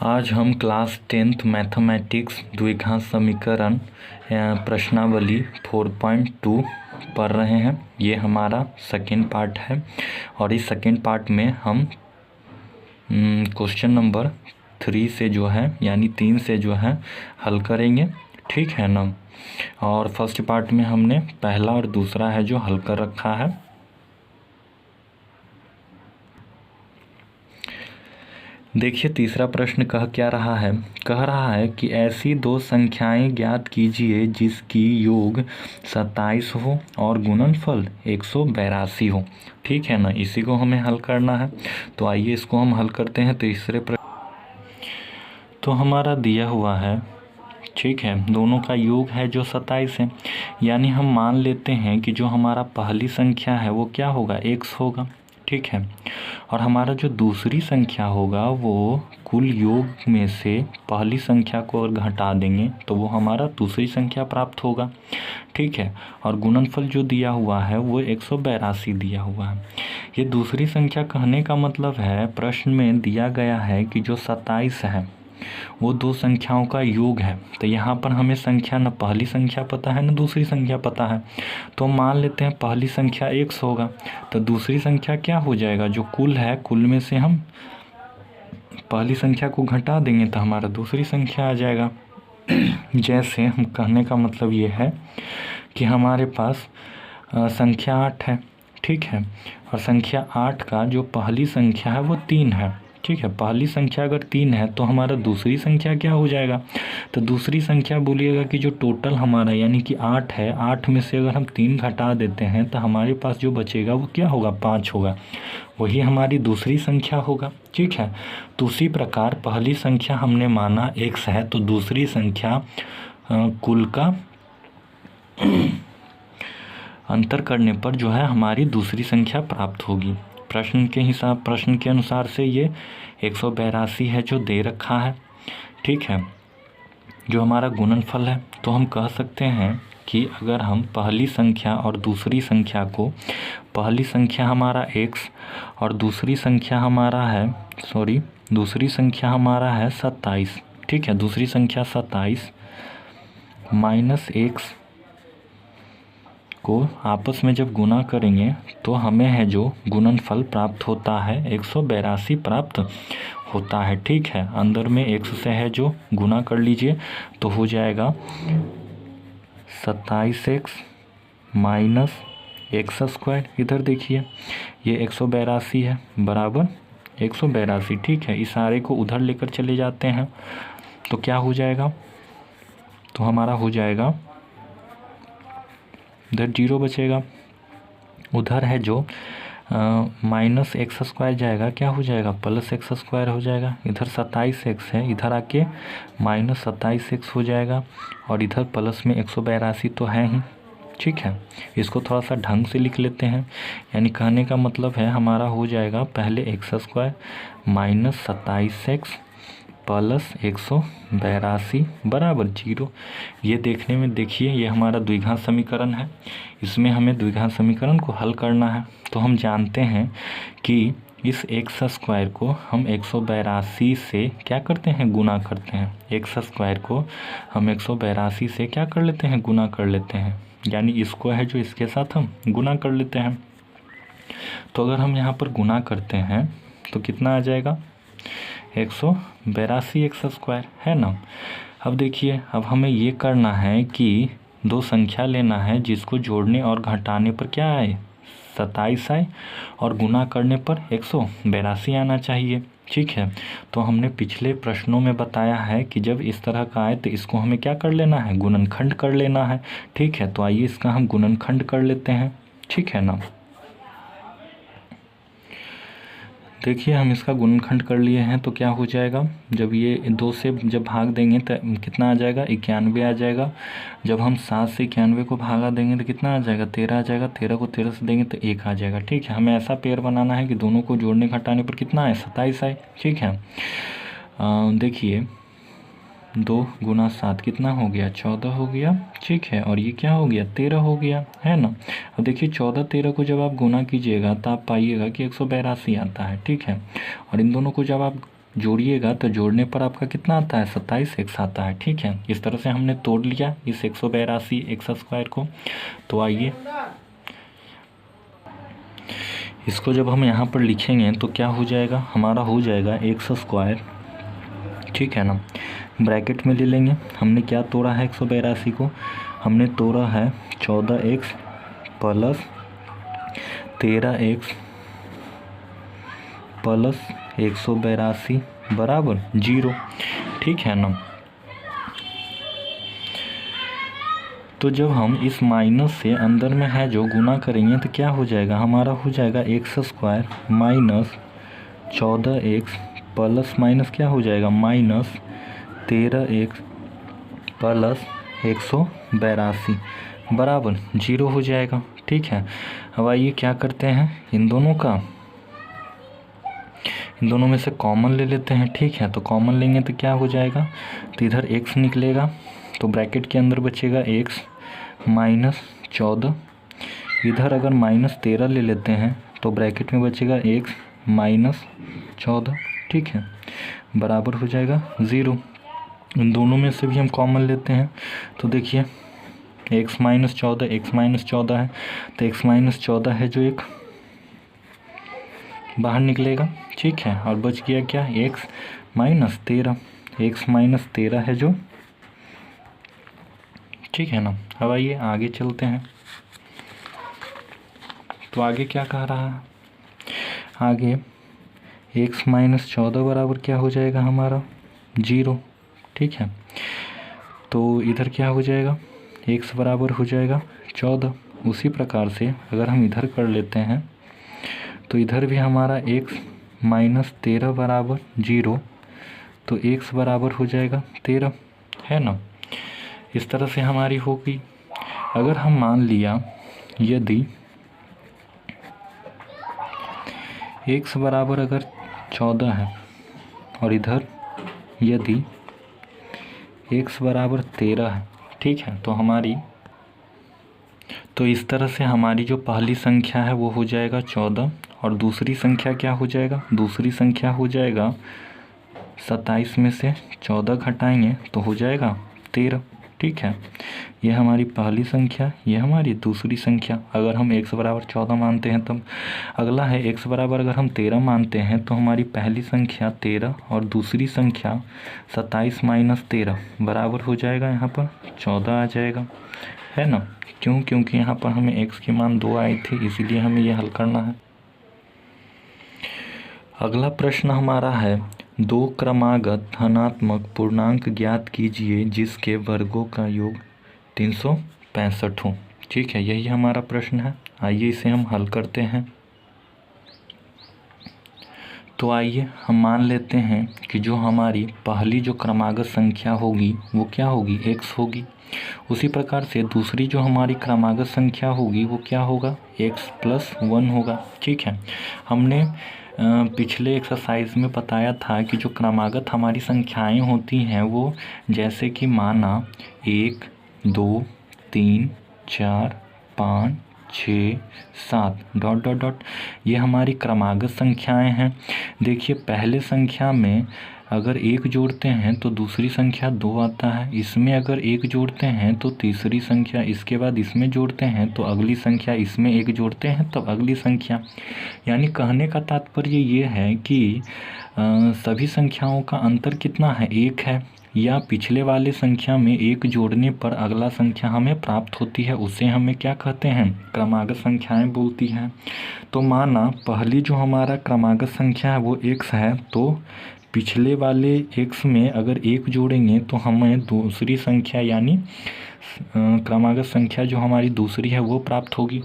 आज हम class 10th mathematics द्विघात समीकरण प्रश्नावली 4.2 पढ़ रहे हैं। ये हमारा सेकेंड पार्ट है और इस सेकेंड पार्ट में हम क्वेश्चन नंबर 3 से जो है यानी 3 से जो है हल करेंगे, ठीक है ना। और फर्स्ट पार्ट में हमने पहला और दूसरा है जो हल कर रखा है। देखिए तीसरा प्रश्न कह रहा है कि ऐसी दो संख्याएं ज्ञात कीजिए जिसकी योग 27 हो और गुणनफल 182 हो, ठीक है ना। इसी को हमें हल करना है, तो आइए इसको हम हल करते हैं। तीसरे प्रश्न तो हमारा दिया हुआ है, ठीक है, दोनों का योग है जो 27 है, यानी हम मान लेते हैं कि जो हमारा पहली संख्या है वो क्या होगा, x होगा, ठीक है। और हमारा जो दूसरी संख्या होगा वो कुल योग में से पहली संख्या को अगर घटा देंगे तो वो हमारा दूसरी संख्या प्राप्त होगा, ठीक है। और गुणनफल जो दिया हुआ है वो 182 दिया हुआ है। ये दूसरी संख्या कहने का मतलब है, प्रश्न में दिया गया है कि जो 27 है वो दो संख्याओं का योग है। तो यहाँ पर हमें संख्या न पहली संख्या पता है न दूसरी संख्या पता है, तो मान लेते हैं पहली संख्या x होगा, तो दूसरी संख्या क्या हो जाएगा, जो कुल है कुल में से हम पहली संख्या को घटा देंगे तो हमारा दूसरी संख्या आ जाएगा। जैसे हम कहने का मतलब ये है कि हमारे पास संख्या 8 है, ठीक है, और संख्या 8 का जो पहली संख्या है वो 3 है, ठीक है। पहली संख्या अगर 3 है तो हमारा दूसरी संख्या क्या हो जाएगा, तो दूसरी संख्या बोलिएगा कि जो टोटल हमारा यानी कि 8 है, 8 में से अगर हम 3 घटा देते हैं तो हमारे पास जो बचेगा वो क्या होगा, 5 होगा, वही हमारी दूसरी संख्या होगा, ठीक है। तो उसी प्रकार पहली संख्या हमने माना x है, तो दूसरी संख्या कुल का अंतर करने पर जो है हमारी दूसरी संख्या प्राप्त होगी। प्रश्न के अनुसार से ये 182 है जो दे रखा है, ठीक है, जो हमारा गुणनफल है। तो हम कह सकते हैं कि अगर हम पहली संख्या और दूसरी संख्या को, पहली संख्या हमारा x और दूसरी संख्या हमारा है 27, ठीक है। दूसरी संख्या 27 माइनस x को आपस में जब गुना करेंगे तो हमें है जो गुणनफल प्राप्त होता है 182 प्राप्त होता है, ठीक है। अंदर में x से है जो गुना कर लीजिए तो हो जाएगा 27x माइनस एक्स स्क्वायर, इधर देखिए ये 182 है बराबर 182, ठीक है। इशारे को उधर लेकर चले जाते हैं तो क्या हो जाएगा, तो हमारा हो जाएगा इधर 0 बचेगा, उधर है जो माइनस एक्स स्क्वायर जाएगा, क्या हो जाएगा, प्लस एक्स स्क्वायर हो जाएगा। इधर 27x है, इधर आके माइनस 27x हो जाएगा, और इधर प्लस में 182 तो है ही, ठीक है। इसको थोड़ा सा ढंग से लिख लेते हैं, यानी कहने का मतलब है हमारा हो जाएगा पहले x square minus 27x plus 182 बराबर 0। ये देखने में देखिए ये हमारा द्विघात समीकरण है, इसमें हमें द्विघात समीकरण को हल करना है। तो हम जानते हैं कि इस एक्स स्क्वायर को हम 182 से क्या करते हैं, गुना करते हैं। एक्स स्क्वायर को हम 182 से क्या कर लेते हैं, गुना कर लेते हैं, यानी इसको है जो इसके साथ हम गुना कर लेते हैं। तो अगर हम यहाँ पर गुना करते हैं तो कितना आ जाएगा, 182 एक्स स्क्वायर, है ना। अब देखिए अब हमें ये करना है कि दो संख्या लेना है जिसको जोड़ने और घटाने पर क्या आए, 27 आए, और गुना करने पर 182 आना चाहिए, ठीक है। तो हमने पिछले प्रश्नों में बताया है कि जब इस तरह का आए तो इसको हमें क्या कर लेना है, गुणनखंड कर लेना है, ठीक है। तो आइए इसका हम गुणनखंड कर लेते हैं, ठीक है ना। देखिए हम इसका गुणनखंड कर लिए हैं तो क्या हो जाएगा, जब ये 2 से जब भाग देंगे तो कितना आ जाएगा, 91 आ जाएगा। जब हम 7 से 91 को भागा देंगे तो कितना आ जाएगा, 13 आ जाएगा। 13 को 13 से देंगे तो 1 आ जाएगा, ठीक है। हमें ऐसा पेयर बनाना है कि दोनों को जोड़ने घटाने पर कितना आए, 27 आए, ठीक है। देखिए 2 गुना 7 कितना हो गया, 14 हो गया, ठीक है। और ये क्या हो गया, 13 हो गया, है ना। अब देखिए 14 13 को जब आप गुना कीजिएगा तो आप पाइएगा कि 182 आता है, ठीक है। और इन दोनों को जब आप जोड़िएगा तो जोड़ने पर आपका कितना आता है 27x आता है। ठीक है, इस तरह से हमने तोड़ लिया इस 182x² को। तो आइए इसको जब हम यहाँ पर लिखेंगे तो क्या हो जाएगा, हमारा हो जाएगा x²। ठीक है ना, ब्रैकेट में ले लेंगे। हमने क्या तोड़ा है 182 को, हमने तोड़ा है 14x प्लस 13x प्लस 182 बराबर 0। ठीक है ना, तो जब हम इस माइनस से अंदर में है जो गुना करेंगे तो क्या हो जाएगा, हमारा हो जाएगा x² minus 14x plus minus क्या हो जाएगा माइनस 13x प्लस 182 बराबर 0 हो जाएगा। ठीक है, अब आइए क्या करते हैं, इन दोनों में से कॉमन ले लेते हैं। ठीक है, तो कॉमन लेंगे तो क्या हो जाएगा, तो इधर x निकलेगा तो ब्रैकेट के अंदर बचेगा x माइनस 14, इधर अगर माइनस 13 ले लेते हैं तो ब्रैकेट में बचेगा x माइनस 14। ठीक है, बराबर हो जाएगा 0। इन दोनों में से भी हम कॉमन लेते हैं तो देखिए x माइनस 14 है तो x माइनस 14 है जो एक बाहर निकलेगा। ठीक है, और बच गया क्या x माइनस 13 है जो। ठीक है ना, अब आइए आगे चलते हैं। तो आगे क्या कह रहा है, आगे x माइनस 14 बराबर क्या हो जाएगा हमारा 0। ठीक है, तो इधर क्या हो जाएगा, x बराबर हो जाएगा 14। उसी प्रकार से अगर हम इधर कर लेते हैं तो इधर भी हमारा x माइनस 13 बराबर 0, तो x बराबर हो जाएगा 13, है ना। इस तरह से हमारी होगी। अगर हम मान लिया यदि x बराबर अगर 14 है और इधर यदि x बराबर 13 है, ठीक है, तो इस तरह से हमारी जो पहली संख्या है वो हो जाएगा 14 और दूसरी संख्या क्या हो जाएगा, दूसरी संख्या हो जाएगा 27 में से 14 घटाएंगे तो हो जाएगा 13। ठीक है, ये हमारी पहली संख्या, ये हमारी दूसरी संख्या। अगर हम x बराबर 14 मानते हैं तब अगला है x बराबर अगर हम 13 मानते हैं तो हमारी पहली संख्या 13 और दूसरी संख्या 27 माइनस 13 बराबर हो जाएगा यहाँ पर 14 आ जाएगा, है ना। क्यों, क्योंकि यहाँ पर हमें x की मान 2 आई थी, इसीलिए हमें ये हल करना है। अगला प्रश्न हमारा है, 2 क्रमागत धनात्मक पूर्णांक ज्ञात कीजिए जिसके वर्गों का योग 365 हो। ठीक है, यही हमारा प्रश्न है। आइए इसे हम हल करते हैं। तो आइए हम मान लेते हैं कि जो हमारी पहली जो क्रमागत संख्या होगी वो क्या होगी, x होगी। उसी प्रकार से दूसरी जो हमारी क्रमागत संख्या होगी वो क्या होगा, x प्लस 1 होगा। ठीक है, हमने पिछले एक्सरसाइज में बताया था कि जो क्रमागत हमारी संख्याएं होती हैं वो जैसे कि माना 1 2 3 4 5 6 7 डॉट डॉट डॉट, ये हमारी क्रमागत संख्याएं हैं। देखिए पहले संख्या में अगर 1 जोड़ते हैं तो दूसरी संख्या 2 आता है, इसमें अगर 1 जोड़ते हैं तो तीसरी संख्या, इसके बाद इसमें जोड़ते हैं तो अगली संख्या, इसमें 1 जोड़ते हैं तब अगली संख्या। यानी कहने का तात्पर्य ये है कि सभी संख्याओं का अंतर कितना है, 1 है, या पिछले वाले संख्या में 1 जोड़ने पर अगला संख्या हमें प्राप्त होती है, उसे हमें क्या कहते हैं, क्रमागत संख्याएं बोलती हैं। तो माना पहली जो हमारा क्रमागत संख्या है वो x है, तो पिछले वाले x में अगर 1 जोड़ेंगे तो हमें दूसरी संख्या यानी क्रमागत संख्या जो हमारी दूसरी है वो प्राप्त होगी।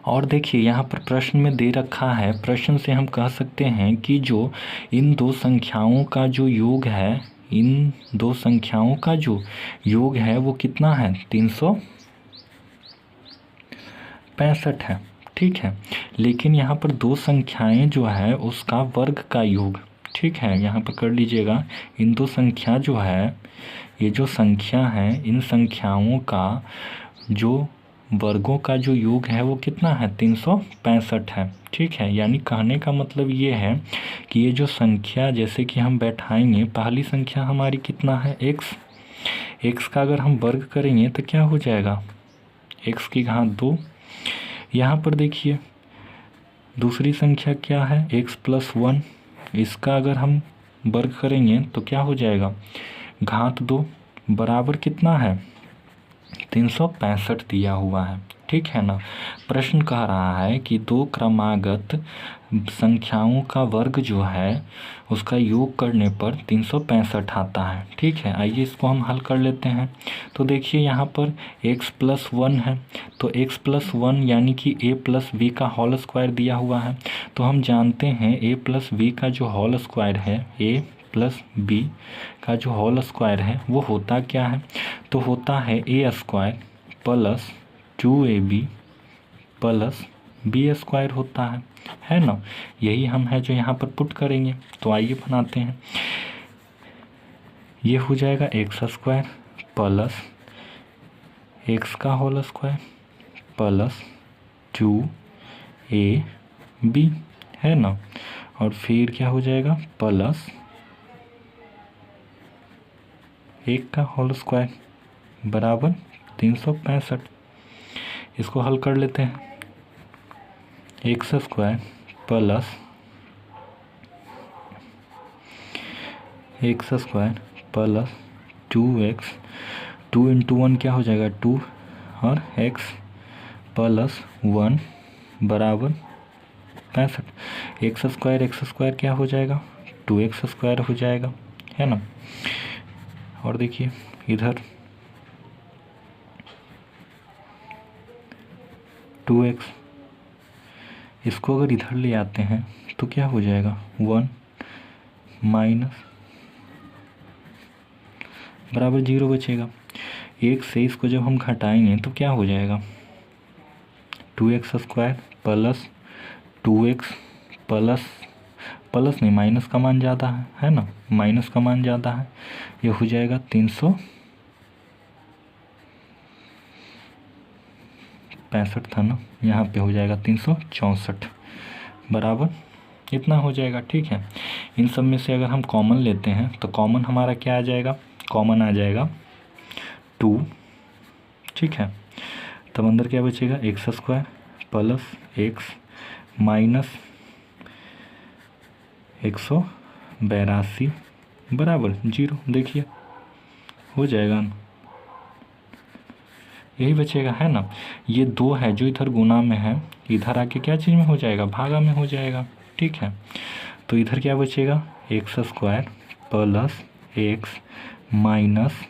और देखिए यहाँ पर प्रश्न में दे रखा है, प्रश्न से हम कह सकते हैं कि जो इन दो संख्याओं का जो योग है, इन दो संख्याओं का जो योग है वो कितना है, 365 है। ठीक है, लेकिन यहाँ पर दो संख्याएं जो है उसका वर्ग का योग, ठीक है, यहाँ पर कर लीजिएगा, इन दो संख्या जो है, ये जो संख्या है इन संख्याओं का जो वर्गों का जो योग है वो कितना है, 365 है। ठीक है, यानी कहने का मतलब ये है कि ये जो संख्या जैसे कि हम बैठाएंगे, पहली संख्या हमारी कितना है, x। x का अगर हम वर्ग करेंगे तो क्या हो जाएगा, x की घात 2। यहाँ पर देखिए दूसरी संख्या क्या है, x + 1। इसका अगर हम वर्ग करेंगे तो क्या हो जाएगा, घात 2 बराबर कितना है, 365 दिया हुआ है। ठीक है ना। प्रश्न कह रहा है कि दो क्रमागत संख्याओं का वर्ग जो है उसका योग करने पर 365 आता है। ठीक है, आइए इसको हम हल कर लेते हैं। तो देखिए यहाँ पर x + 1 है, तो x + 1 यानी कि a + b का होल स्क्वायर दिया हुआ है। तो हम जानते हैं a + b का जो होल स्क्वायर है, a + b का जो होल स्क्वायर है वो होता क्या है, तो होता है a² + 2ab + b² होता है ना। यही हम है जो यहाँ पर पुट करेंगे। तो आइए बनाते हैं। ये हो जाएगा x² + x का होल स्क्वायर + 2ab है ना, और फिर क्या हो जाएगा प्लस 1 का होल स्क्वायर बराबर 365। इसको हल कर लेते हैं। x² + x² + 2x, 2 × 1 क्या हो जाएगा 2, और x + 1 बराबर 65। x² क्या हो जाएगा 2x² हो जाएगा, है ना। और देखिए इधर 2x, इसको अगर इधर ले आते हैं तो क्या हो जाएगा 1 माइनस बराबर 0 बचेगा। 1 से इसको जब हम घटाएंगे तो क्या हो जाएगा 2x² + 2x प्लस नहीं, माइनस का मान ज़्यादा है ना, माइनस का मान ज़्यादा है। ये हो जाएगा 365 था ना, यहाँ पे हो जाएगा 364 बराबर इतना हो जाएगा। ठीक है, इन सब में से अगर हम कॉमन लेते हैं तो कॉमन हमारा क्या आ जाएगा, कॉमन आ जाएगा 2। ठीक है, तब अंदर क्या बचेगा x² + x माइनस 182 बराबर 0। देखिए हो जाएगा ना, यही बचेगा, है ना। ये 2 है जो इधर गुना में है, इधर आके क्या चीज़ में हो जाएगा, भागा में हो जाएगा। ठीक है, तो इधर क्या बचेगा x² + x माइनस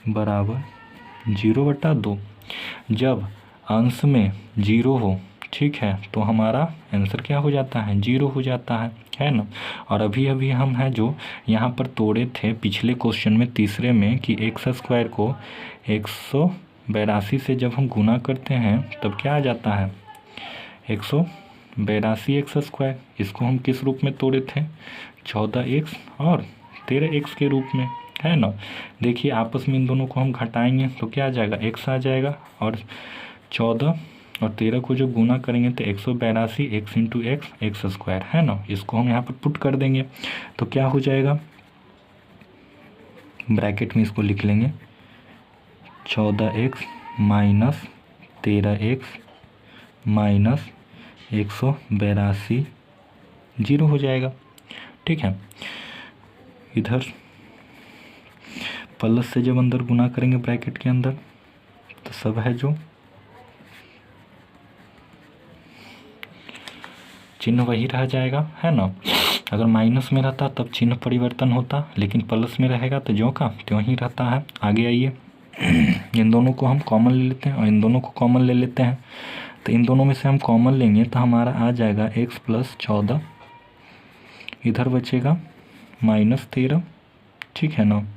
बराबर 0/2। जब अंश में 0 हो, ठीक है, तो हमारा आंसर क्या हो जाता है 0 हो जाता है ना। और अभी अभी हम है जो यहाँ पर तोड़े थे पिछले क्वेश्चन में तीसरे में कि x² को 182 से जब हम गुना करते हैं तब क्या आ जाता है 182 x²। इसको हम किस रूप में तोड़े थे 14x और 13x के रूप में, है ना। देखिए आपस में इन दोनों को हम घटाएंगे तो क्या आ जाएगा x आ जाएगा, और 14 और 13 को जब गुना करेंगे तो 182 x × x² है ना। इसको हम यहाँ पर पुट कर देंगे तो क्या हो जाएगा, ब्रैकेट में इसको लिख लेंगे 14x माइनस 13x माइनस 182 0 हो जाएगा। ठीक है, इधर प्लस से जब अंदर गुना करेंगे ब्रैकेट के अंदर तो सब है जो चिन्ह वही रह जाएगा, है ना। अगर माइनस में रहता तब चिन्ह परिवर्तन होता, लेकिन प्लस में रहेगा तो ज्यों का त्यों ही रहता है। आगे आइए, इन दोनों को हम कॉमन ले लेते हैं और इन दोनों को कॉमन ले लेते हैं। तो इन दोनों में से हम कॉमन लेंगे तो हमारा आ जाएगा x + 14, इधर बचेगा -13। ठीक है ना,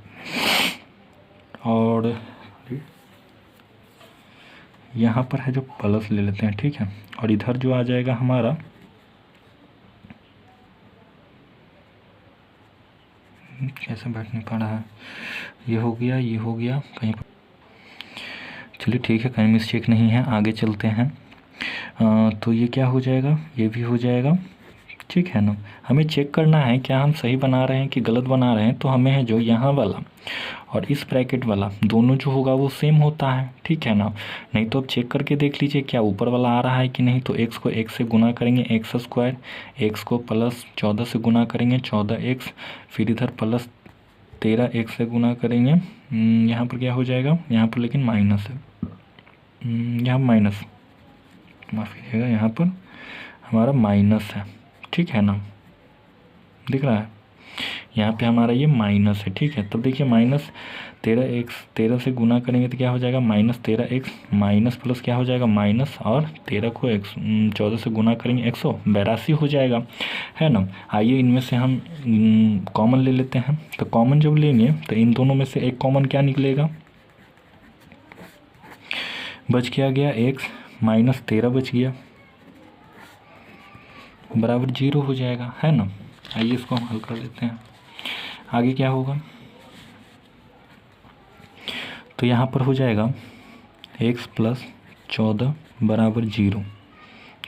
और यहाँ पर है जो प्लस ले लेते हैं। ठीक है, और इधर जो आ जाएगा हमारा कैसे बैठ नहीं पा रहा है, ये हो गया, ये हो गया कहीं पर, चलिए ठीक है, कहीं मिस्टेक नहीं है, आगे चलते हैं। तो ये क्या हो जाएगा, ये भी हो जाएगा, ठीक है ना। हमें चेक करना है क्या हम सही बना रहे हैं कि गलत बना रहे हैं। तो हमें है जो यहाँ वाला और इस ब्रैकेट वाला दोनों जो होगा वो सेम होता है, ठीक है ना। नहीं तो अब चेक करके देख लीजिए क्या ऊपर वाला आ रहा है कि नहीं। तो x को x से गुना करेंगे एक्स स्क्वायर, x को प्लस 14 से गुना करेंगे 14x, फिर इधर प्लस 13x से गुना करेंगे। यहाँ पर क्या हो जाएगा, यहाँ पर लेकिन माइनस है, यहाँ माइनस, माफ़ कीजिएगा, यहाँ पर हमारा माइनस है, ठीक है ना, दिख रहा है यहाँ पे हमारा ये माइनस है, ठीक है। तब देखिए माइनस 13x, 13 से गुना करेंगे तो क्या हो जाएगा माइनस 13x, माइनस प्लस क्या हो जाएगा माइनस, और 13 को 14 से गुना करेंगे 182 हो जाएगा, है ना। आइए इनमें से हम कॉमन ले लेते हैं। तो कॉमन जब लेंगे तो इन दोनों में से एक कॉमन क्या निकलेगा, बच क्या गया x माइनस 13 बच गया, बराबर 0 हो जाएगा, है ना। आइए इसको हम हल कर लेते हैं। आगे क्या होगा, तो यहाँ पर हो जाएगा x प्लस 14 बराबर 0,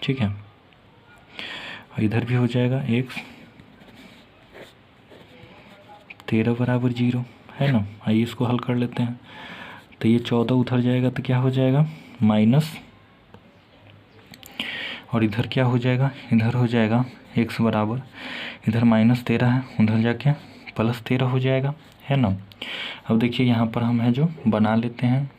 ठीक है। और इधर भी हो जाएगा x 13 बराबर 0, है ना। आइए इसको हल कर लेते हैं। तो ये 14 उधर जाएगा तो क्या हो जाएगा माइनस, और इधर क्या हो जाएगा, इधर हो जाएगा x बराबर, इधर माइनस 13 है, उधर जाके प्लस 13 हो जाएगा, है ना। अब देखिए यहाँ पर हम है जो बना लेते हैं।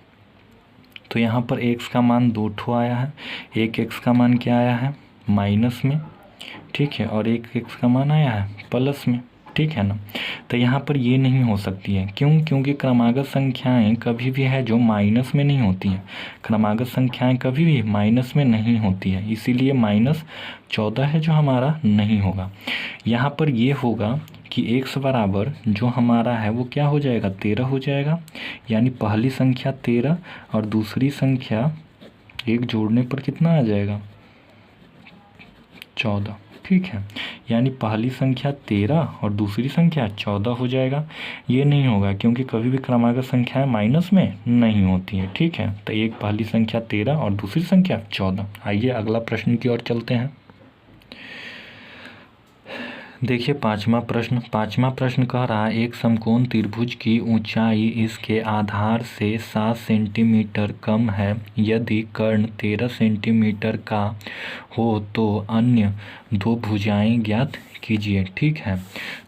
तो यहाँ पर x का मान 2 ठो आया है, एक x का मान क्या आया है माइनस में, ठीक है, और एक x का मान आया है प्लस में, ठीक है ना। तो यहाँ पर ये नहीं हो सकती है, क्यों, क्योंकि क्रमागत संख्याएं कभी भी है जो माइनस में नहीं होती हैं, क्रमागत संख्याएं कभी भी माइनस में नहीं होती है, इसीलिए माइनस 14 है जो हमारा नहीं होगा। यहाँ पर ये होगा कि x बराबर जो हमारा है वो क्या हो जाएगा 13 हो जाएगा, यानी पहली संख्या 13 और दूसरी संख्या एक जोड़ने पर कितना आ जाएगा 14, ठीक है। यानी पहली संख्या 13 और दूसरी संख्या 14 हो जाएगा। ये नहीं होगा क्योंकि कभी भी क्रमागत संख्याएं माइनस में नहीं होती है, ठीक है। तो एक पहली संख्या 13 और दूसरी संख्या 14। आइए अगला प्रश्न की ओर चलते हैं। देखिए पांचवा प्रश्न कह रहा है एक समकोण त्रिभुज की ऊंचाई इसके आधार से 7 सेंटीमीटर कम है, यदि कर्ण 13 सेंटीमीटर का हो तो अन्य दो भुजाएं ज्ञात कीजिए, ठीक है।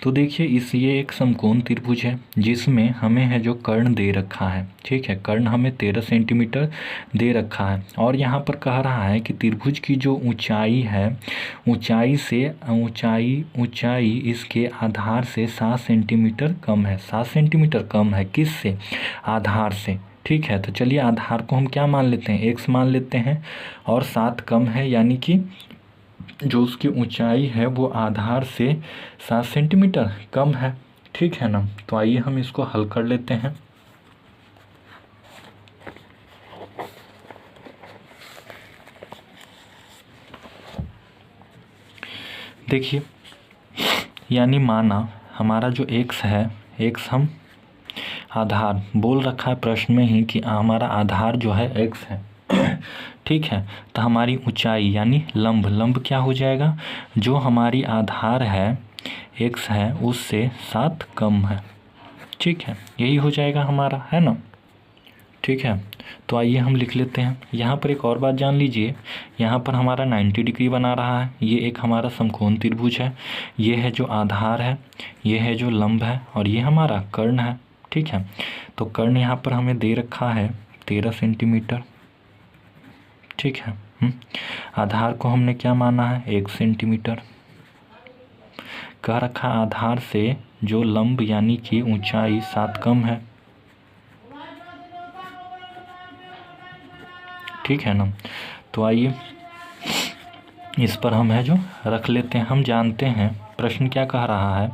तो देखिए ये एक समकोण त्रिभुज है जिसमें हमें है जो कर्ण दे रखा है, ठीक है। कर्ण हमें 13 सेंटीमीटर दे रखा है और यहाँ पर कह रहा है कि त्रिभुज की जो ऊंचाई है, ऊंचाई इसके आधार से 7 सेंटीमीटर कम है। 7 सेंटीमीटर कम है किससे, आधार से, ठीक है। तो चलिए आधार को हम क्या मान लेते हैं, x मान लेते हैं, और 7 कम है यानी कि जो उसकी ऊंचाई है वो आधार से 7 सेंटीमीटर कम है, ठीक है ना। तो आइए हम इसको हल कर लेते हैं। देखिए यानी माना हमारा जो x है, x हम आधार बोल रखा है प्रश्न में ही कि हमारा आधार जो है x है, ठीक है। तो हमारी ऊंचाई यानी लंब क्या हो जाएगा, जो हमारी आधार है x है उससे 7 कम है, ठीक है। यही हो जाएगा हमारा, है ना, ठीक है। तो आइए हम लिख लेते हैं। यहाँ पर एक और बात जान लीजिए, यहाँ पर हमारा 90 डिग्री बना रहा है, ये एक हमारा समकोण त्रिभुज है, ये है जो आधार है, ये है जो लंब है, और ये हमारा कर्ण है, ठीक है। तो कर्ण यहाँ पर हमें दे रखा है 13 सेंटीमीटर, ठीक है। आधार को हमने क्या माना है 1 सेंटीमीटर, कह रखा आधार से जो लंब यानी कि ऊंचाई 7 कम है, ठीक है ना। तो आइए इस पर हम है जो रख लेते हैं। हम जानते हैं प्रश्न क्या कह रहा है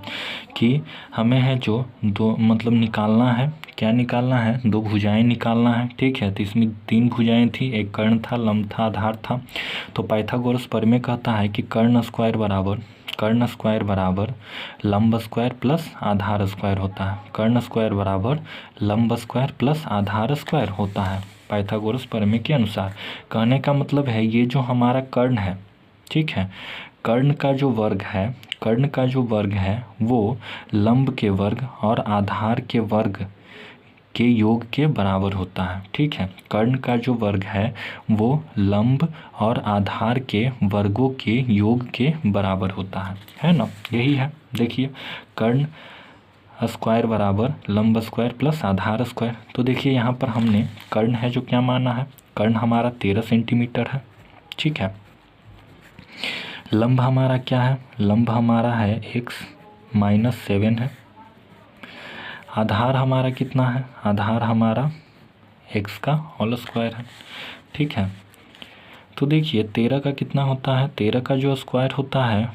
कि हमें है जो दो मतलब निकालना है, क्या निकालना है, दो भुजाएं निकालना है, ठीक है। तो इसमें 3 भुजाएं थी, एक कर्ण था, लंब था, आधार था। तो पाइथागोरस प्रमेय कहता है कि कर्ण स्क्वायर बराबर लंब स्क्वायर प्लस आधार स्क्वायर होता है, कर्ण स्क्वायर बराबर लंब स्क्वायर प्लस आधार स्क्वायर होता है, पाइथागोरस प्रमेय के अनुसार। कहने का मतलब है ये जो हमारा कर्ण है, ठीक है, कर्ण का जो वर्ग है वो लंब के वर्ग और आधार के वर्ग के योग के बराबर होता है, ठीक है। कर्ण का जो वर्ग है वो लंब और आधार के वर्गों के योग के बराबर होता है ना। यही है, देखिए कर्ण स्क्वायर बराबर लंब स्क्वायर प्लस आधार स्क्वायर। तो देखिए यहाँ पर हमने कर्ण है जो क्या माना है, कर्ण हमारा 13 सेंटीमीटर है, ठीक है। लंब हमारा क्या है, लंब हमारा है x-7 है। आधार हमारा कितना है, आधार हमारा x का होल स्क्वायर है, ठीक है। तो देखिए 13 का कितना होता है, 13 का जो स्क्वायर होता है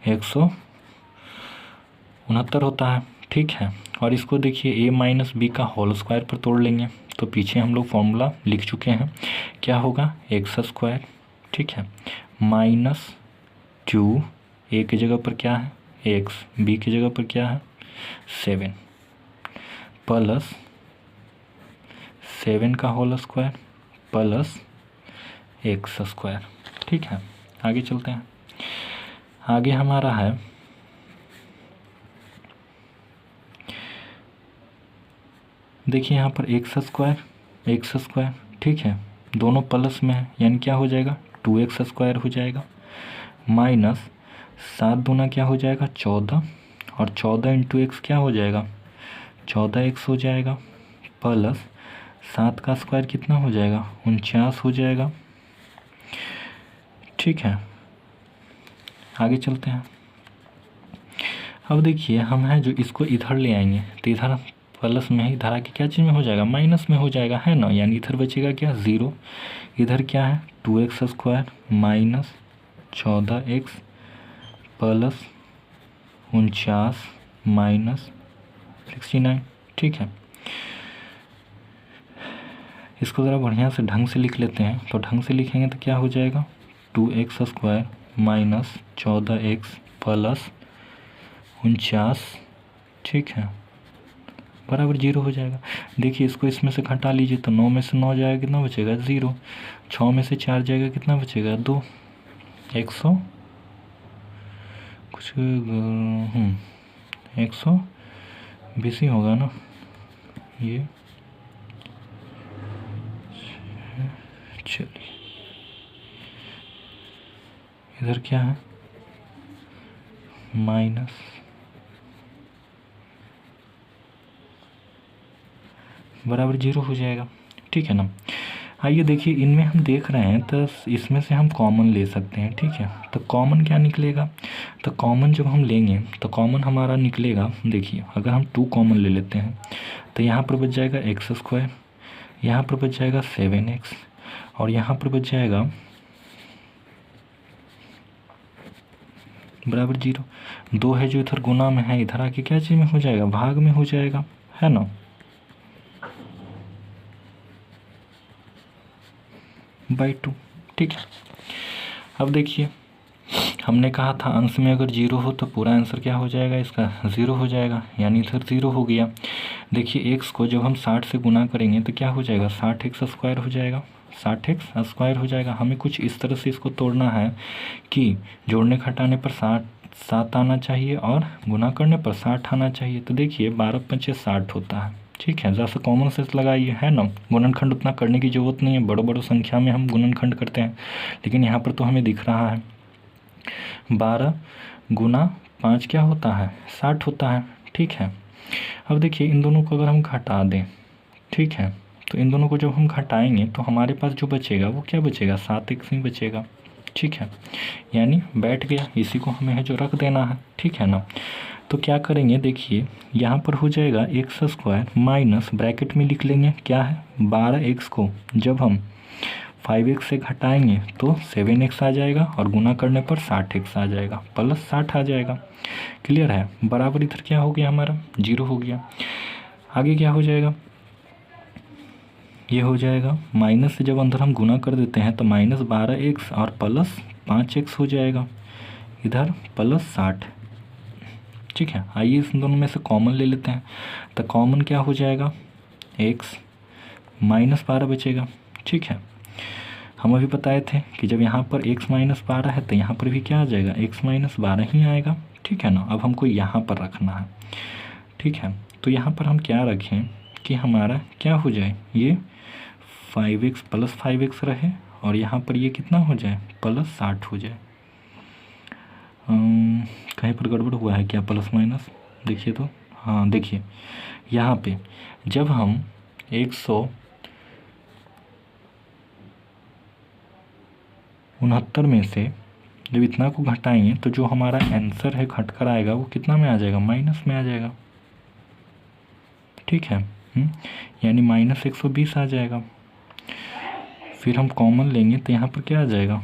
169 होता है, ठीक है। और इसको देखिए a माइनस बी का होल स्क्वायर पर तोड़ लेंगे तो पीछे हम लोग फॉर्मूला लिख चुके हैं, क्या होगा एक्स स्क्वायर, ठीक है, माइनस 2 a की जगह पर क्या है x, b की जगह पर क्या है 7 प्लस 7 का whole square plus x square, ठीक है। आगे चलते हैं, आगे हमारा है देखिए यहाँ पर एक्स स्क्वायर, ठीक है, दोनों प्लस में है यानी क्या हो जाएगा 2x स्क्वायर हो जाएगा, माइनस 7 दूना क्या हो जाएगा 14 और 14 इंटू एक्स क्या हो जाएगा 14x हो जाएगा, प्लस 7 का स्क्वायर कितना हो जाएगा 49 हो जाएगा, ठीक है। आगे चलते हैं, अब देखिए हम हैं जो इसको इधर ले आएंगे तो इधर प्लस में है, इधर आके क्या चीज़ में हो जाएगा माइनस में हो जाएगा, है ना, यानी इधर बचेगा क्या 0, इधर क्या है 2x square minus 14x plus 49 minus 69, ठीक है। इसको ज़रा बढ़िया से ढंग से लिख लेते हैं, तो ढंग से लिखेंगे तो क्या हो जाएगा 2x square minus 14x plus 49, ठीक है, बराबर 0 हो जाएगा। देखिए इसको इसमें से घटा लीजिए तो 9 में से 9 जाएगा कितना बचेगा 0, 6 में से 4 जाएगा कितना बचेगा 2, 100 कुछ 120 ही होगा ना ये, चलिए इधर क्या है माइनस बराबर 0 हो जाएगा, ठीक है ना। आइए देखिए इनमें हम देख रहे हैं तो इसमें से हम कॉमन ले सकते हैं, ठीक है। तो कॉमन क्या निकलेगा, तो कॉमन जब हम लेंगे तो कॉमन हमारा निकलेगा, देखिए अगर हम 2 कॉमन ले लेते हैं तो यहाँ पर बच जाएगा एक्स स्क्वायर, यहाँ पर बच जाएगा 7x और यहाँ पर बच जाएगा बराबर 0। 2 है जो इधर गुना में है, इधर आके क्या चीज़ में हो जाएगा भाग में हो जाएगा, है ना, बाई 2, ठीक है। अब देखिए हमने कहा था अंश में अगर 0 हो तो पूरा आंसर क्या हो जाएगा इसका 0 हो जाएगा, यानी इधर 0 हो गया। देखिए x को जब हम 60 से गुना करेंगे तो क्या हो जाएगा 60x स्क्वायर हो जाएगा, 60x स्क्वायर हो जाएगा। हमें कुछ इस तरह से इसको तोड़ना है कि जोड़ने घटाने पर 7 आना चाहिए और गुना करने पर 60 आना चाहिए। तो देखिए 12 पंचे 60 होता है, ठीक है, ज़रा सा कॉमन सेंस लगाइए, है ना। गुणनखंड उतना करने की ज़रूरत नहीं है, बड़ो संख्या में हम गुणनखंड करते हैं, लेकिन यहाँ पर तो हमें दिख रहा है 12 गुना 5 क्या होता है 60 होता है, ठीक है। अब देखिए इन दोनों को अगर हम घटा दें, ठीक है, तो इन दोनों को जब हम घटाएंगे तो हमारे पास जो बचेगा वो क्या बचेगा 7x ही बचेगा, ठीक है, यानी बैठ गया, इसी को हमें है जो रख देना है, ठीक है ना। तो क्या करेंगे देखिए यहाँ पर हो जाएगा एक्स स्क्वायर माइनस ब्रैकेट में लिख लेंगे क्या है 12x को जब हम 5x से घटाएंगे तो 7x आ जाएगा और गुना करने पर 60x आ जाएगा प्लस 60 आ जाएगा, क्लियर है। बराबर इधर क्या हो गया हमारा 0 हो गया। आगे क्या हो जाएगा ये हो जाएगा माइनस से जब अंदर हम गुना कर देते हैं तो माइनस 12x और प्लस 5x हो जाएगा, इधर प्लस 60, ठीक है। आइए इस दोनों में से कॉमन ले लेते हैं तो कॉमन क्या हो जाएगा x -12 बचेगा। ठीक है, हम अभी बताए थे कि जब यहाँ पर x -12 है तो यहाँ पर भी क्या आ जाएगा, x -12 ही आएगा। ठीक है ना। अब हमको यहाँ पर रखना है। ठीक है, तो यहाँ पर हम क्या रखें कि हमारा क्या हो जाए, ये 5x + 5x रहे और यहाँ पर ये कितना हो जाए, +60 हो जाए। कहीं पर गड़बड़ हुआ है क्या, प्लस माइनस देखिए तो, हाँ देखिए यहाँ पे जब हम 169 में से जब इतना को घटाएंगे तो जो हमारा आंसर है घटकर आएगा वो कितना में आ जाएगा, माइनस में आ जाएगा। ठीक है, यानी -120 आ जाएगा। फिर हम कॉमन लेंगे तो यहाँ पर क्या आ जाएगा,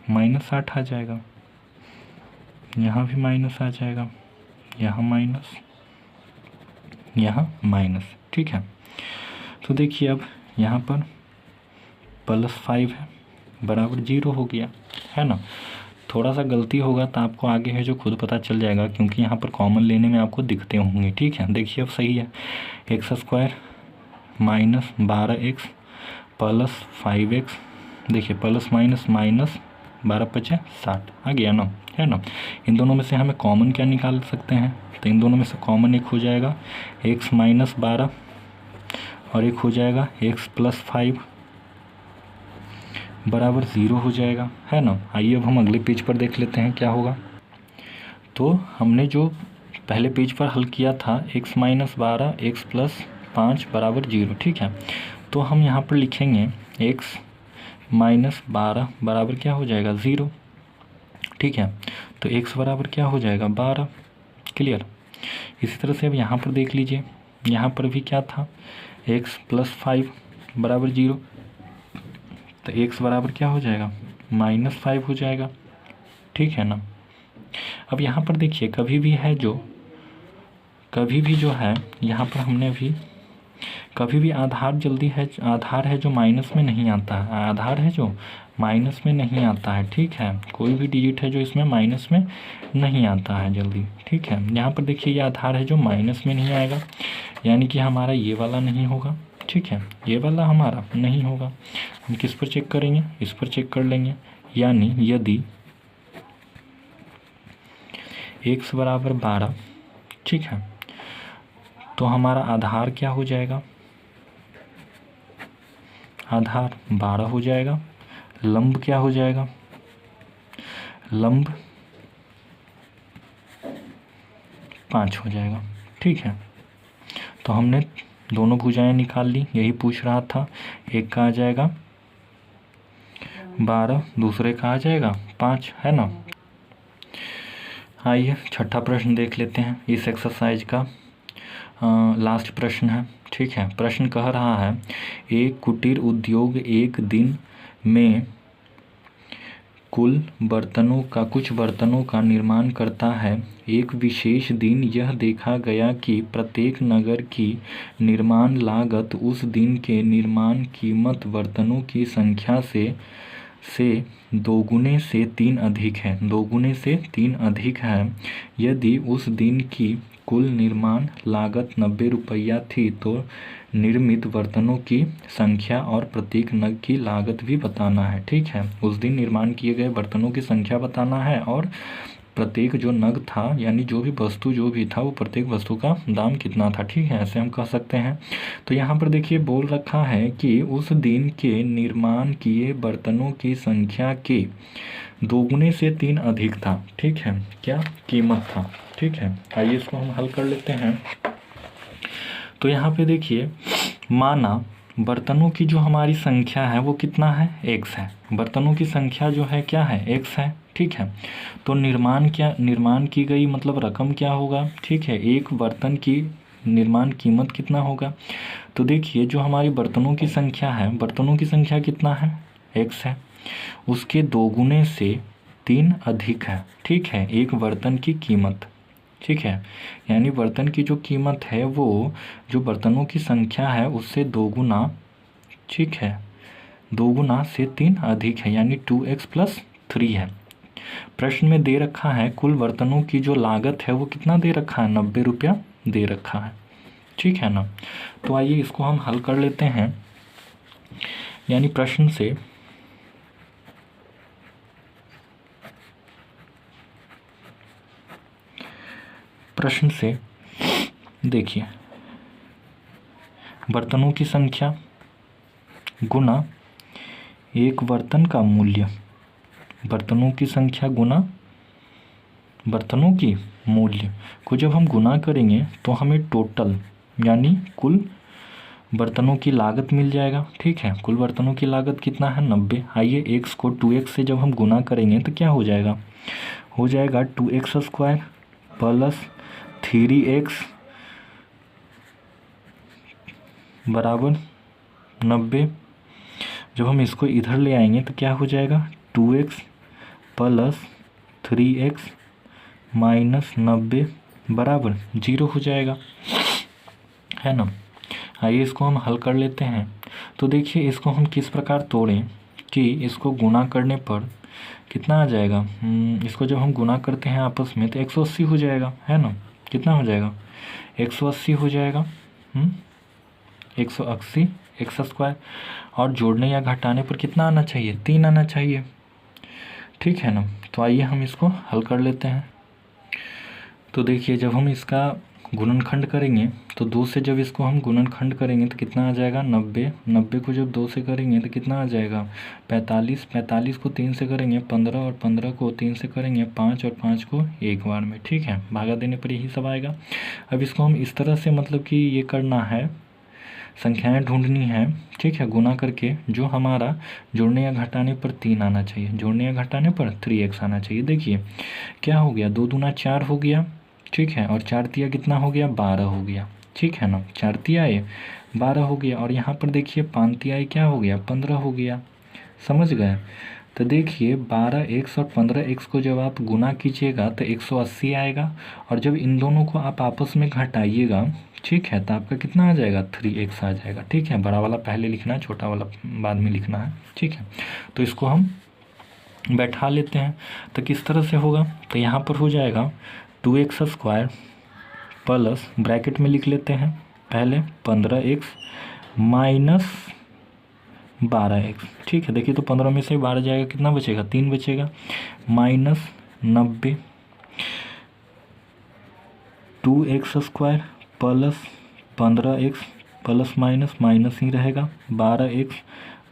-60 आ जाएगा। यहाँ भी माइनस आ जाएगा, यहाँ माइनस, यहाँ माइनस। ठीक है, तो देखिए अब यहाँ पर +5 है बराबर 0 हो गया, है ना। थोड़ा सा गलती होगा तो आपको आगे है जो खुद पता चल जाएगा, क्योंकि यहाँ पर कॉमन लेने में आपको दिखते होंगे। ठीक है, देखिए अब सही है, x² -12x + 5x, देखिए प्लस माइनस माइनस 12×5 = 60 आ गया ना, है ना। इन दोनों में से हमें कॉमन क्या निकाल सकते हैं, तो इन दोनों में से कॉमन एक हो जाएगा x -12 और एक हो जाएगा x + 5 बराबर 0 हो जाएगा, है ना। आइए अब हम अगले पेज पर देख लेते हैं क्या होगा। तो हमने जो पहले पेज पर हल किया था x -12 x + 5 बराबर 0। ठीक है, तो हम यहाँ पर लिखेंगे x -12 बराबर क्या हो जाएगा, 0। ठीक है, तो x बराबर क्या हो जाएगा, 12। क्लियर। इसी तरह से अब यहाँ पर देख लीजिए, यहाँ पर भी क्या था, x + 5 बराबर 0, तो x बराबर क्या हो जाएगा, -5 हो जाएगा। ठीक है ना। अब यहाँ पर देखिए कभी भी जो है यहाँ पर हमने अभी कभी भी आधार है जो माइनस में नहीं आता है, आधार है जो माइनस में नहीं आता है। ठीक है, कोई भी डिजिट है जो इसमें माइनस में नहीं आता है जल्दी। ठीक है, यहाँ पर देखिए ये आधार है जो माइनस में नहीं आएगा, यानी कि हमारा ये वाला नहीं होगा। ठीक है, ये वाला हमारा नहीं होगा। हम किस पर चेक करेंगे, इस पर चेक कर लेंगे। यानी यदि x बराबर 12, ठीक है, तो हमारा आधार क्या हो जाएगा, आधार 12 हो जाएगा। लंब क्या हो जाएगा, लंब 5 हो जाएगा। ठीक है, तो हमने दोनों भुजाएं निकाल ली, यही पूछ रहा था। एक का आ जाएगा 12, दूसरे का आ जाएगा 5, है ना। आइए छठा प्रश्न देख लेते हैं इस एक्सरसाइज का। लास्ट प्रश्न है। ठीक है, प्रश्न कह रहा है एक कुटीर उद्योग एक दिन में कुछ बर्तनों का निर्माण करता है। एक विशेष दिन यह देखा गया कि प्रत्येक नगर की निर्माण लागत उस दिन के निर्माण कीमत बर्तनों की संख्या से दोगुने से 3 अधिक है, दोगुने से 3 अधिक है। यदि उस दिन की कुल निर्माण लागत 90 रुपया थी तो निर्मित बर्तनों की संख्या और प्रत्येक नग की लागत भी बताना है। ठीक है, उस दिन निर्माण किए गए बर्तनों की संख्या बताना है और प्रत्येक जो नग था यानी जो भी वस्तु जो भी था वो प्रत्येक वस्तु का दाम कितना था। ठीक है, ऐसे हम कह सकते हैं। तो यहाँ पर देखिए बोल रखा है कि उस दिन के निर्माण किए बर्तनों की संख्या के दोगुने से 3 अधिक था। ठीक है, क्या कीमत था। ठीक है, आइए इसको हम हल कर लेते हैं। तो यहाँ पे देखिए माना बर्तनों की जो हमारी संख्या है वो कितना है, x है। बर्तनों की संख्या जो है क्या है, x है। ठीक है, तो निर्माण की गई मतलब रकम क्या होगा। ठीक है, एक बर्तन की निर्माण कीमत कितना होगा। तो देखिए जो हमारी बर्तनों की संख्या है, बर्तनों की संख्या कितना है, x है, उसके दोगुने से 3 अधिक है। ठीक है, एक बर्तन की कीमत। ठीक है, यानी बर्तन की जो कीमत है वो जो बर्तनों की संख्या है उससे दोगुना, ठीक है, दोगुना से 3 अधिक है, यानी 2x + 3 है। प्रश्न में दे रखा है कुल बर्तनों की जो लागत है वो कितना दे रखा है, 90 रुपया दे रखा है। ठीक है ना। तो आइए इसको हम हल कर लेते हैं। यानी प्रश्न से देखिए, बर्तनों की संख्या गुना एक बर्तन का मूल्य, बर्तनों की संख्या गुना बर्तनों की मूल्य को जब हम गुना करेंगे तो हमें टोटल यानी कुल बर्तनों की लागत मिल जाएगा। ठीक है, कुल बर्तनों की लागत कितना है 90। आइए x को 2x से जब हम गुना करेंगे तो क्या हो जाएगा, हो जाएगा 2x² प्लस 3x बराबर 90। जब हम इसको इधर ले आएंगे तो क्या हो जाएगा 2x प्लस 3x माइनस 90 बराबर 0 हो जाएगा, है ना। आइए इसको हम हल कर लेते हैं। तो देखिए इसको हम किस प्रकार तोड़ें कि इसको गुना करने पर कितना आ जाएगा। इसको जब हम गुना करते हैं आपस में तो 180 हो जाएगा, है ना। कितना हो जाएगा 180 हो जाएगा। 180 x²। और जोड़ने या घटाने पर कितना आना चाहिए 3 आना चाहिए। ठीक है ना। तो आइए हम इसको हल कर लेते हैं। तो देखिए जब हम इसका गुणनखंड करेंगे तो 2 से जब इसको हम गुणनखंड करेंगे तो कितना आ जाएगा 90। 90 को जब 2 से करेंगे तो कितना आ जाएगा 45। 45 को 3 से करेंगे 15 और 15 को 3 से करेंगे 5 और 5 को एक बार में। ठीक है, भागा देने पर यही सब आएगा। अब इसको हम इस तरह से मतलब कि ये करना है, संख्याएं ढूंढनी है। ठीक है, गुना करके जो हमारा जोड़ने या घटाने पर 3 आना चाहिए, जोड़ने या घटाने पर 3x आना चाहिए। देखिए क्या हो गया 2 दूना 4 हो गया। ठीक है, और 4 तिया कितना हो गया 12 हो गया। ठीक है ना, 4 तिया 12 हो गया। और यहाँ पर देखिए 5 तिया क्या हो गया 15 हो गया। समझ गए। तो देखिए 12x और 15x को जब आप गुना कीजिएगा तो 180 आएगा। और जब इन दोनों को आप आपस में घटाइएगा, ठीक है, तो आपका कितना आ जाएगा 3x आ जाएगा। ठीक है, बड़ा वाला पहले लिखना है, छोटा वाला बाद में लिखना है। ठीक है, तो इसको हम बैठा लेते हैं। तो किस तरह से होगा, तो यहाँ पर हो जाएगा 2x² प्लस ब्रैकेट में लिख लेते हैं पहले 15x माइनस 12x। ठीक है, देखिए तो 15 में से 12 जाएगा, कितना बचेगा 3 बचेगा, minus 90 2x² plus 15x plus minus minus ही रहेगा 12x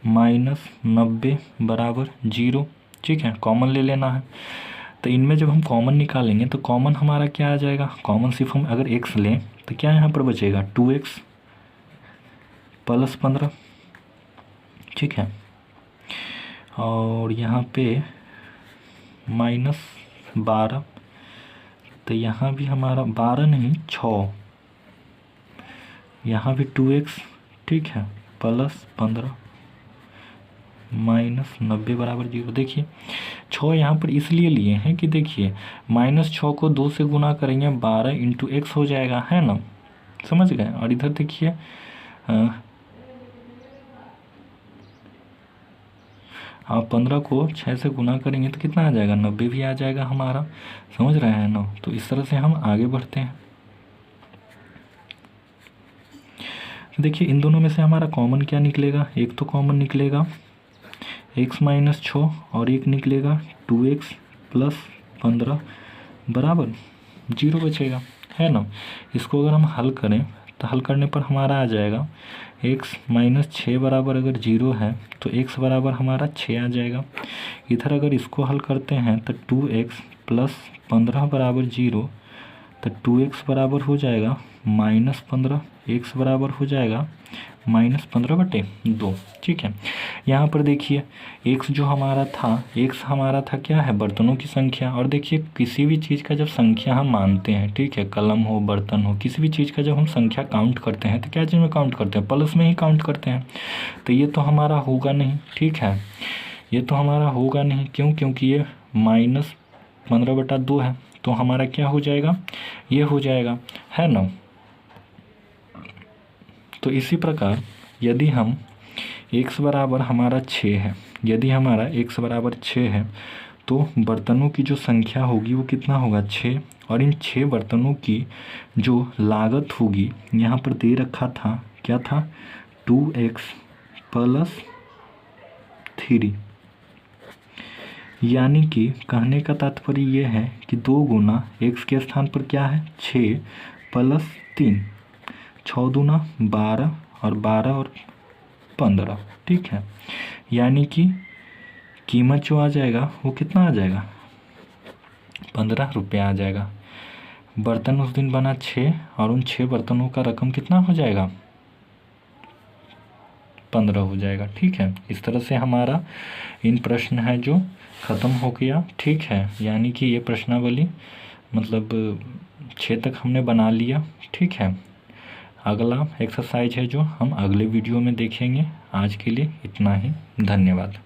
माइनस 90 बराबर 0। ठीक है, कॉमन ले लेना है। तो इनमें जब हम कॉमन निकालेंगे तो कॉमन हमारा क्या आ जाएगा, कॉमन सिर्फ हम अगर x लें तो क्या यहाँ पर बचेगा 2x प्लस 15। ठीक है, और यहाँ पे माइनस 12, तो यहाँ भी हमारा 12 नहीं 6, यहाँ भी 2x। ठीक है, प्लस 15 माइनस 90 बराबर 0। देखिए 6 यहाँ पर इसलिए लिए हैं कि देखिए -6 को 2 से गुना करेंगे 12 इंटू x हो जाएगा, है ना। समझ गए। और इधर देखिए 15 को 6 से गुना करेंगे तो कितना आ जाएगा 90 भी आ जाएगा हमारा। समझ रहे हैं ना। तो इस तरह से हम आगे बढ़ते हैं। देखिए इन दोनों में से हमारा कॉमन क्या निकलेगा, एक तो कॉमन निकलेगा x माइनस 6 और एक निकलेगा 2x प्लस 15 बराबर 0 बचेगा, है ना। इसको अगर हम हल करें तो हल करने पर हमारा आ जाएगा x माइनस 6 बराबर अगर 0 है तो x बराबर हमारा 6 आ जाएगा। इधर अगर इसको हल करते हैं तो 2x प्लस 15 बराबर 0, तो 2x बराबर हो जाएगा माइनस 15, x बराबर हो जाएगा माइनस 15/2। ठीक है, यहाँ पर देखिए x जो हमारा था, x हमारा था क्या है बर्तनों की संख्या। और देखिए किसी भी चीज़ का जब संख्या हम मानते हैं, ठीक है, कलम हो बर्तन हो, किसी भी चीज़ का जब हम संख्या काउंट करते हैं तो क्या चीज़ में काउंट करते हैं, प्लस में ही काउंट करते हैं। तो ये तो हमारा होगा नहीं। ठीक है, ये तो हमारा होगा नहीं, क्यों, क्योंकि ये माइनस 15/2 है। तो हमारा क्या हो जाएगा, ये हो जाएगा, है ना। तो इसी प्रकार यदि हम x बराबर हमारा 6 है, यदि हमारा x बराबर 6 है तो बर्तनों की जो संख्या होगी वो कितना होगा 6, और इन 6 बर्तनों की जो लागत होगी यहाँ पर दे रखा था, क्या था 2x + 3। यानी कि कहने का तात्पर्य ये है कि 2 गुना x के स्थान पर क्या है 6 + 3, 6 दूना 12 और 12 और 15, ठीक है। यानी कि कीमत जो आ जाएगा वो कितना आ जाएगा 15 रुपये आ जाएगा। बर्तन उस दिन बना 6 और उन 6 बर्तनों का रकम कितना हो जाएगा 15 हो जाएगा, ठीक है। इस तरह से हमारा इन प्रश्न है जो ख़त्म हो गया, ठीक है। यानी कि ये प्रश्नावली मतलब 6 तक हमने बना लिया, ठीक है। अगला एक्सरसाइज है जो हम अगले वीडियो में देखेंगे। आज के लिए इतना ही, धन्यवाद।